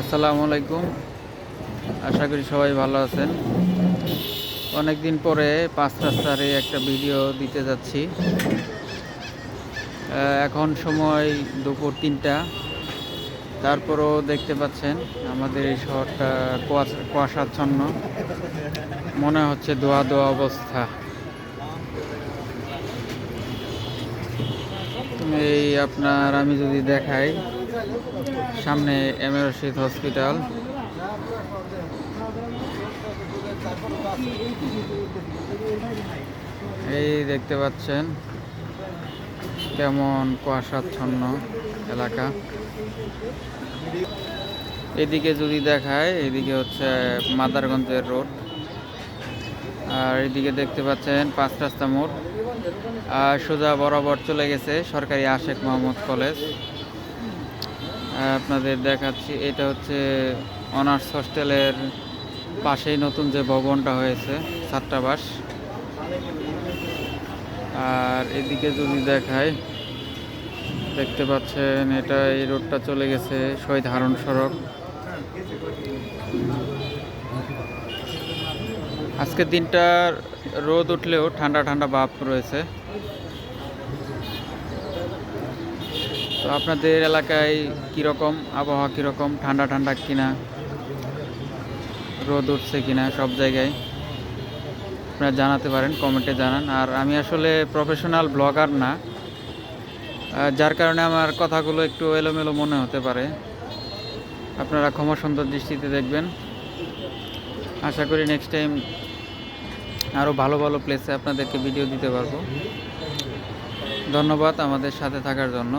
আসসালামু আলাইকুম। আশা করি সবাই ভালো আছেন। অনেক দিন পরে পাঁচ রাস্তার একটা ভিডিও দিতে যাচ্ছি। এখন সময় দুপুর 3টা। তারপরও দেখতে পাচ্ছেন আমাদের এই শহরটা কুয়াশাচ্ছন্ন, মনে হচ্ছে ধোয়া ধোয়া অবস্থা। আমি যদি দেখাই, সামনে এম এ রশিদ হসপিটাল। এই দেখতে পাচ্ছেন কেমন কুয়াশাচ্ছন্ন এলাকা। এদিকে যদি দেখায়, এদিকে হচ্ছে মাদারগঞ্জের রোড, আর এদিকে দেখতে পাচ্ছেন পাঁচ রাস্তা মোড়। আর সোজা বরাবর চলে গেছে সরকারি আশেক মোহাম্মদ কলেজ। আপনাদের দেখাচ্ছি, এটা হচ্ছে অনার্স হোস্টেলের পাশেই নতুন যে ভবনটা হয়েছে, ছাত্রাবাস। আর এদিকে যদি দেখায়, দেখতে পাচ্ছেন এই রোডটা চলে গেছে শহীদ হারুন সড়ক। আজকের দিনটা রোদ উঠলেও ঠান্ডা ঠান্ডা ভাব রয়েছে। তো আপনাদের এলাকায় কীরকম আবহাওয়া, কীরকম ঠান্ডা ঠান্ডা কিনা, রোদ উঠছে কিনা, সব জায়গায় আপনারা জানাতে পারেন, কমেন্টে জানান। আর আমি আসলে প্রফেশনাল ব্লগার না, যার কারণে আমার কথাগুলো একটু এলোমেলো মনে হতে পারে। আপনারা ক্ষমা সুন্দর দৃষ্টিতে দেখবেন। আশা করি নেক্সট টাইম আরও ভালো ভালো প্লেসে আপনাদেরকে ভিডিও দিতে পারবো। ধন্যবাদ আমাদের সাথে থাকার জন্য।